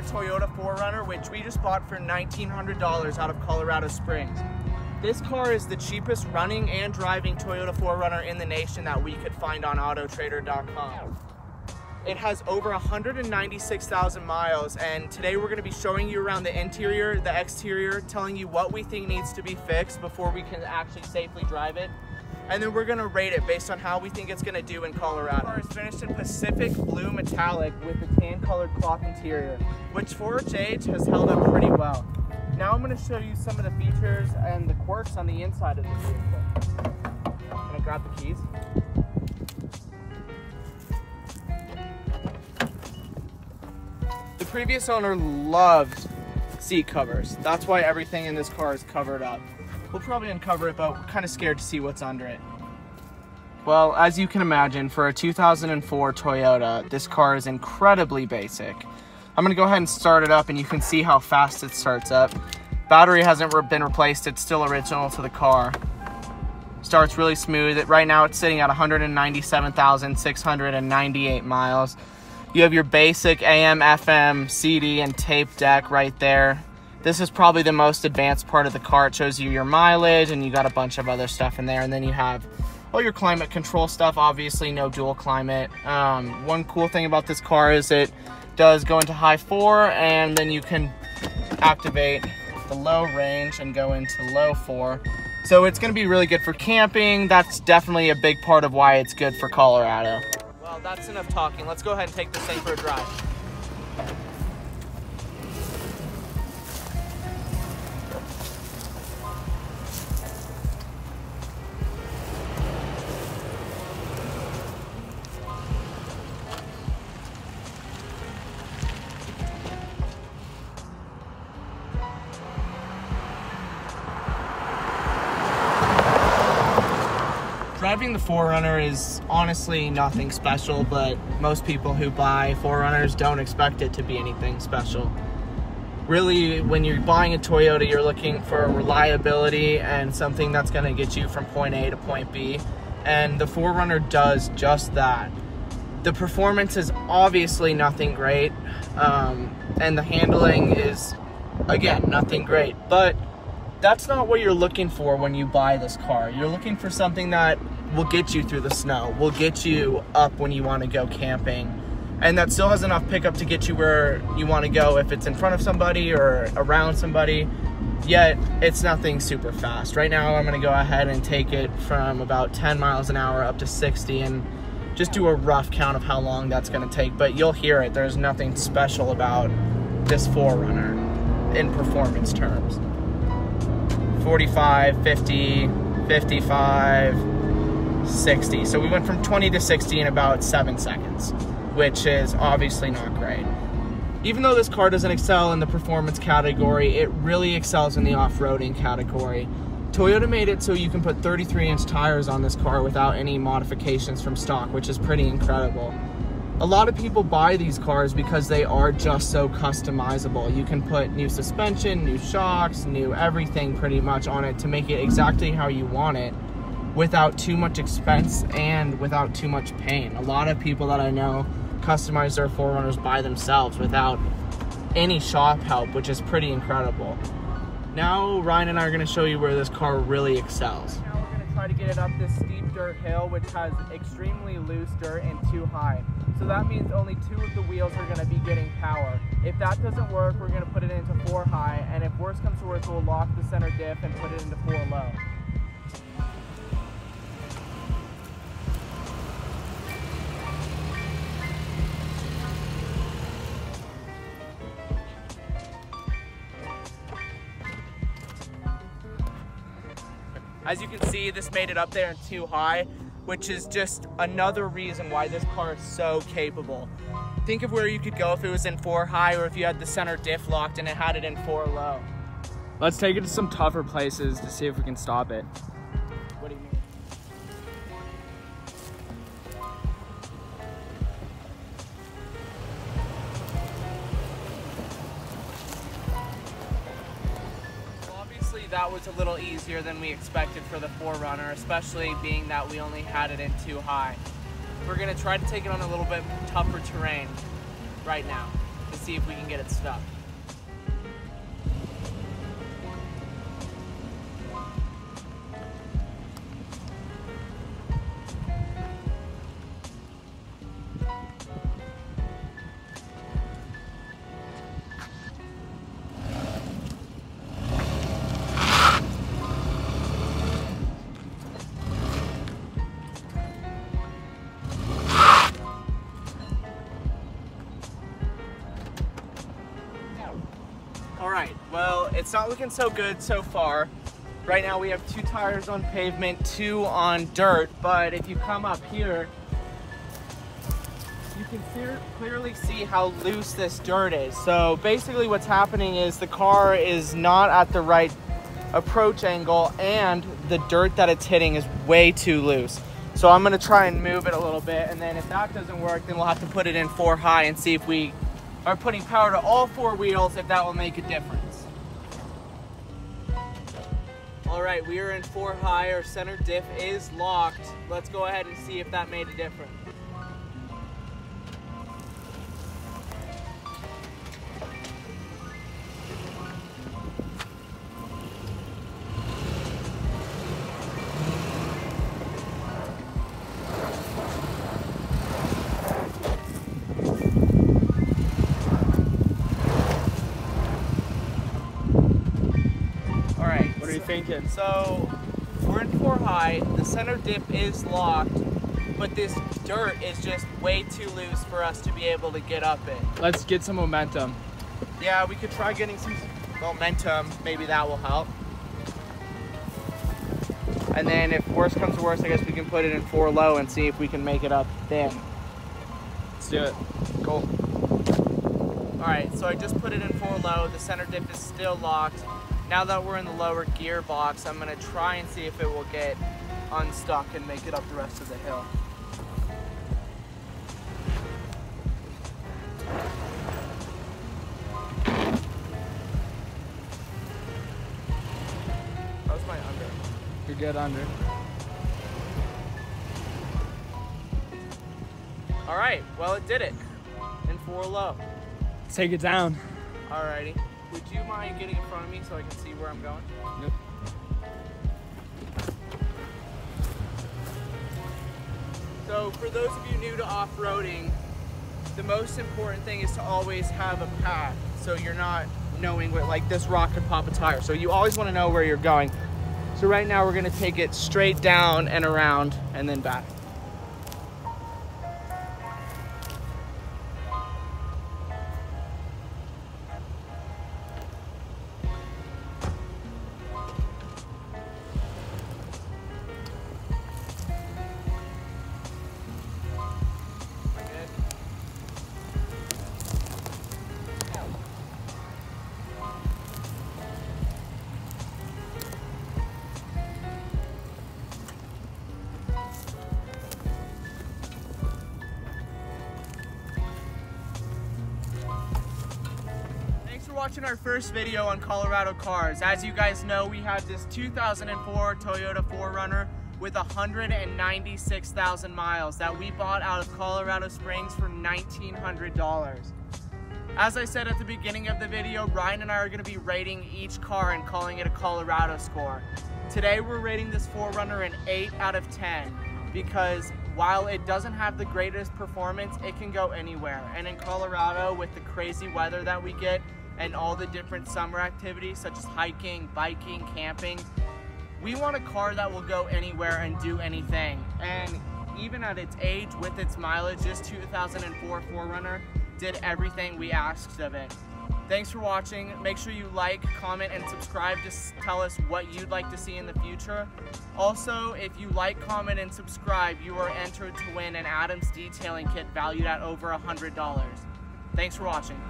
Toyota 4Runner, which we just bought for $1,900 out of Colorado Springs. This car is the cheapest running and driving Toyota 4Runner in the nation that we could find on autotrader.com. It has over 196,000 miles, and today we're going to be showing you around the interior, the exterior, telling you what we think needs to be fixed before we can actually safely drive it. And then we're going to rate it based on how we think it's going to do in Colorado. The car is finished in Pacific Blue Metallic with a tan-colored cloth interior, which for its age has held up pretty well. Now I'm going to show you some of the features and the quirks on the inside of the vehicle. I'm going to grab the keys. The previous owner loved seat covers. That's why everything in this car is covered up. We'll probably uncover it, but we're kind of scared to see what's under it. Well, as you can imagine, for a 2004 Toyota, this car is incredibly basic. I'm gonna go ahead and start it up and you can see how fast it starts up. Battery hasn't been replaced, it's still original to the car. Starts really smooth. Right now it's sitting at 197,698 miles. You have your basic AM, FM, CD, and tape deck right there. This is probably the most advanced part of the car. It shows you your mileage and you got a bunch of other stuff in there. And then you have all your climate control stuff, obviously no dual climate. One cool thing about this car is it does go into high 4 and then you can activate the low range and go into low 4. So it's gonna be really good for camping. That's definitely a big part of why it's good for Colorado. Well, that's enough talking. Let's go ahead and take this thing for a drive. Driving the 4Runner is honestly nothing special, but most people who buy 4Runners don't expect it to be anything special. Really, when you're buying a Toyota, you're looking for reliability and something that's going to get you from point A to point B, and the 4Runner does just that. The performance is obviously nothing great, and the handling is, again, nothing great, but that's not what you're looking for when you buy this car. You're looking for something that will get you through the snow, will get you up when you want to go camping, and that still has enough pickup to get you where you want to go if it's in front of somebody or around somebody, yet it's nothing super fast. Right now I'm going to go ahead and take it from about 10 miles an hour up to 60 and just do a rough count of how long that's going to take, but you'll hear it. There's nothing special about this 4Runner in performance terms. 45, 50, 55, 60. So we went from 20 to 60 in about 7 seconds, which is obviously not great. Even though this car doesn't excel in the performance category, it really excels in the off-roading category. Toyota made it so you can put 33-inch tires on this car without any modifications from stock, which is pretty incredible. A lot of people buy these cars because they are just so customizable. You can put new suspension, new shocks, new everything pretty much on it to make it exactly how you want it without too much expense and without too much pain. A lot of people that I know customize their 4Runners by themselves without any shop help, which is pretty incredible. Now Ryan and I are going to show you where this car really excels. Now we're going to try to get it up this steep dirt hill, which has extremely loose dirt and too high. So that means only 2 of the wheels are going to be getting power. If that doesn't work, we're going to put it into 4 high, and if worse comes to worse, we'll lock the center diff and put it into 4 low. As you can see, this made it up there in 2 high, which is just another reason why this car is so capable. Think of where you could go if it was in 4 high or if you had the center diff locked and it had it in 4 low. Let's take it to some tougher places to see if we can stop it. What do you mean? That was a little easier than we expected for the 4Runner, especially being that we only had it in 2 high. We're going to try to take it on a little bit tougher terrain right now. to see if we can get it stuck. Alright, well, it's not looking so good so far. Right now we have 2 tires on pavement, 2 on dirt, but if you come up here, you can clearly see how loose this dirt is. So basically what's happening is the car is not at the right approach angle and the dirt that it's hitting is way too loose. So I'm gonna try and move it a little bit, and then if that doesn't work, then we'll have to put it in 4 high and see if we are putting power to all 4 wheels, if that will make a difference. All right, we are in 4 high, our center diff is locked. Let's go ahead and see if that made a difference. What are you thinking? So we're in 4 high, the center dip is locked, but this dirt is just way too loose for us to be able to get up it. Let's get some momentum. Yeah, we could try getting some momentum, maybe that will help. And then if worse comes to worse, I guess we can put it in 4 low and see if we can make it up then. Let's do it. Cool. All right, so I just put it in 4 low, the center dip is still locked. Now that we're in the lower gear box, I'm gonna try and see if it will get unstuck and make it up the rest of the hill. How's my under? You're good under. All right, well it did it in 4 low. Let's take it down. Alrighty. Would you mind getting in front of me so I can see where I'm going? Yep. So for those of you new to off-roading, the most important thing is to always have a path so you're not knowing what, like this rock could pop a tire. So you always want to know where you're going. So right now we're going to take it straight down and around and then back. Watching our first video on Colorado cars. As you guys know, we had this 2004 Toyota 4Runner with 196,000 miles that we bought out of Colorado Springs for $1,900. As I said at the beginning of the video, Ryan and I are going to be rating each car and calling it a Colorado score. Today we're rating this 4Runner an 8 out of 10 because while it doesn't have the greatest performance, it can go anywhere. And in Colorado, with the crazy weather that we get, and all the different summer activities such as hiking, biking, camping, we want a car that will go anywhere and do anything. And even at its age, with its mileage, this 2004 4Runner did everything we asked of it. Thanks for watching. Make sure you like, comment, and subscribe to tell us what you'd like to see in the future. Also, if you like, comment, and subscribe, you are entered to win an Adams detailing kit valued at over $100. Thanks for watching.